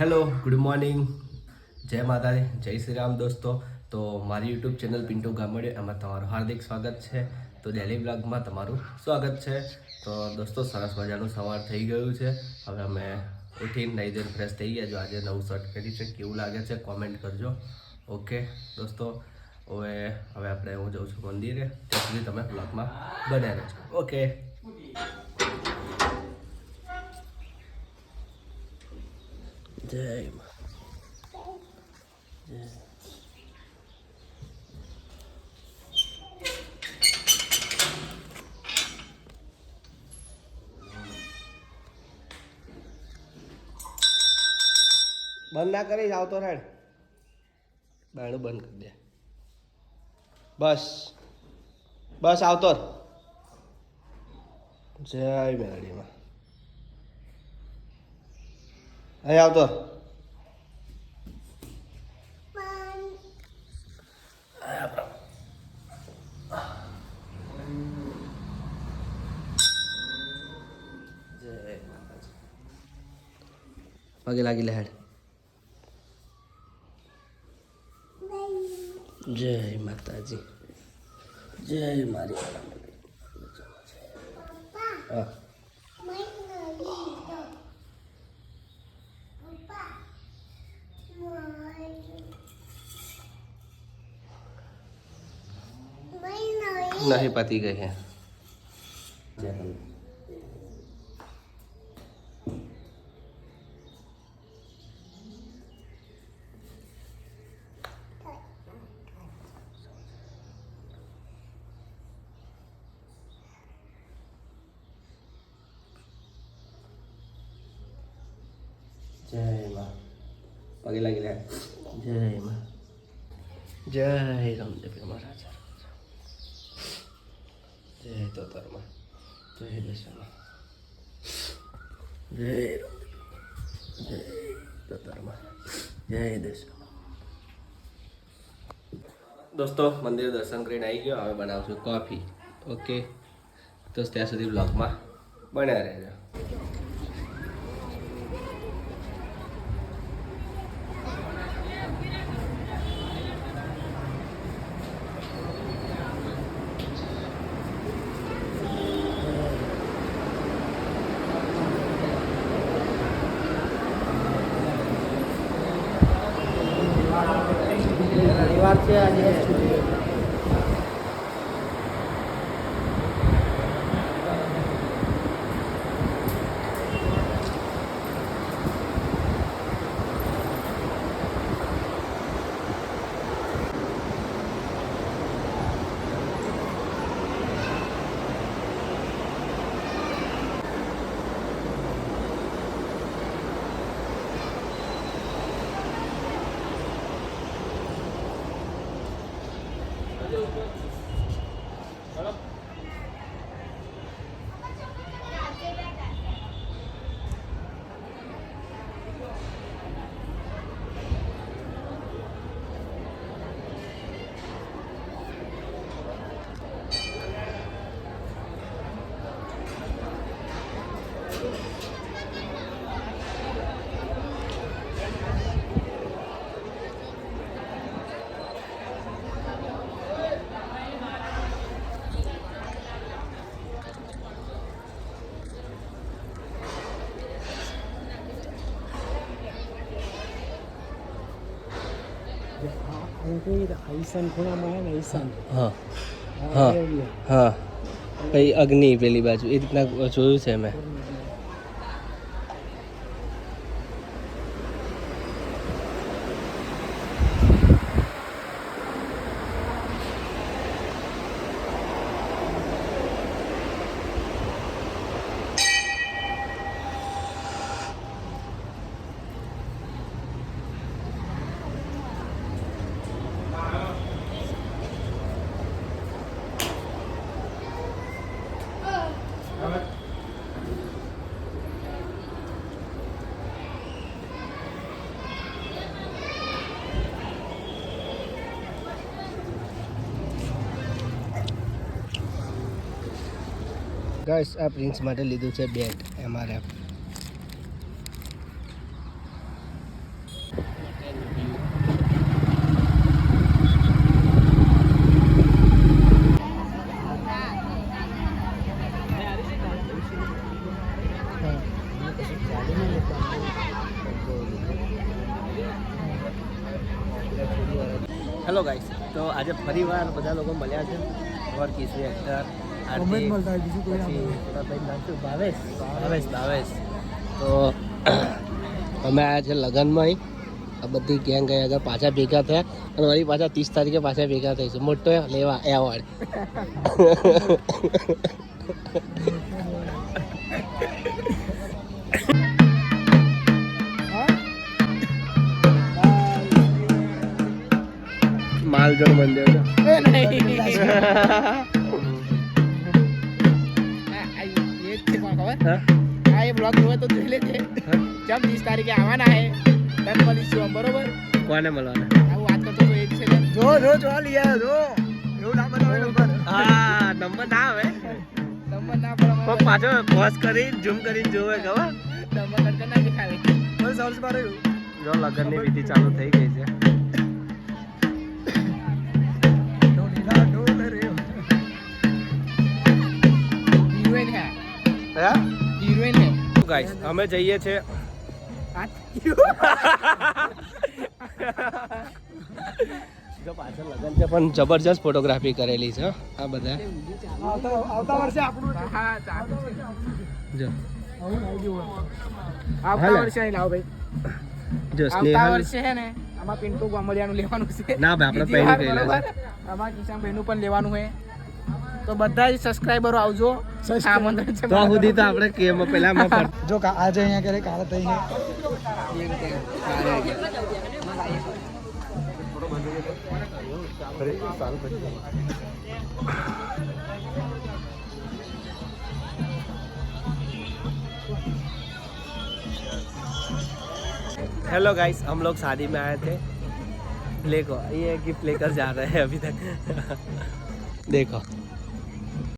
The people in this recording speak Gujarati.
હેલો ગુડ મોર્નિંગ, જય માતાજી, જય શ્રી રામ દોસ્તો. તો મારી યુટ્યુબ ચેનલ પિન્ટુ ગામડે એમાં તમારું હાર્દિક સ્વાગત છે. તો ડેલી બ્લોગમાં તમારું સ્વાગત છે. તો દોસ્તો સરસ મજાનું સવાર થઈ ગયું છે. હવે અમે ઉઠીને નહીં ધોઈને ફ્રેશ થઈ ગયા. જો આજે નવું શર્ટ પહેરી છે, કેવું લાગે છે કોમેન્ટ કરજો. ઓકે દોસ્તો, હવે આપણે હું જાઉં છું મંદિરે. ત્યાં સુધી તમે બ્લોગમાં બન્યા રહેજો. ઓકે. જય મા. બંધ ના કરી આવતો રેડ, બાયણું બંધ કરી દે. બસ બસ આવતો. જય મેરડીમાં. અહીં આવતો. જય માતાજી. પગે લાગી લે હેડ. જય માતાજી, જય મારી. હા नहीं पति गए हैं. जय माँ. पगे लगी रहे. जय माँ. जय रामदेव महाराज. जय तोतरमा. जय दशमा. जय रामदेव. जय तोतरमा. जय दशमा. दोस्तों मंदिर दर्शन કરીને આવી ગયો. હવે બનાવશું કોફી. ઓકે તો ત્યાં સુધી બ્લોગમાં બન્યા રહેજો. રવિવાર છે આજે. ઈશાન ખૂણામાં હે ને ઈશાન. હા હા હા. પછી અગ્નિ પેલી બાજુ એ રીતના જોયું છે મેં. ગાઈસ આ પ્રિન્સ માટે લીધું છે બેટ MRF. હેલો ગાઈસ, તો આજે ફરીવાર બધા લોકો મળ્યા છે. અમાર કિશોર એક્ટર ભાવેશ. તો અમે આવ્યા છે લગ્નમાં. આ બધી ગેંગ ગયા આગળ પાછા ભેગા થયા અને વળી પાછા 30 તારીખે પાછા ભેગા થઈશું. મોટો લેવા એવોર્ડ. માલજણ મંદિર બરોબર કોને મળવાના? વાત કરતો તો એક છે જો એવું ના બતાવે હા, નંબર ના આવે નંબર ના પડે પણ પાછો પોઝ કરી ઝૂમ કરીને જોવે ખબર. નંબર કટ ના દેખાવે સર્ચ માર્યું જો લગ્નની વિધિ ચાલુ થઈ ગઈ છે. હિરોઈન હે હે હિરોઈન હે ગાઈસ, અમે જઈએ છે જો પાછળ લગન છે પણ જબરજસ્ત ફોટોગ્રાફી કરેલી છે આ બધા. આવતા વર્ષે આપણું હા ચાલુ છે જો આવતા વર્ષે અહીં લાવો ભાઈ જો આવતા સ્નેહલ. વર્ષે હે ને આમાં પિન્ટુ ગામડિયાનું લેવાનું છે. ના ભાઈ, આપણે બીજી વાર પહેલી બરોબર? આમાં કિશન ભાઈનું પણ લેવાનું છે. તો બધા જ સબસ્ક્રાઇબરો આવજો. આમંત્રણ છે તો સુધી તો આપણે કેમ પેલા જો આજે અહીંયા કરે કાલે તઈ हेलो गाइस, हम लोग शादी में आए थे. देखो ये गिफ्ट लेकर जा रहे हैं अभी तक. देखो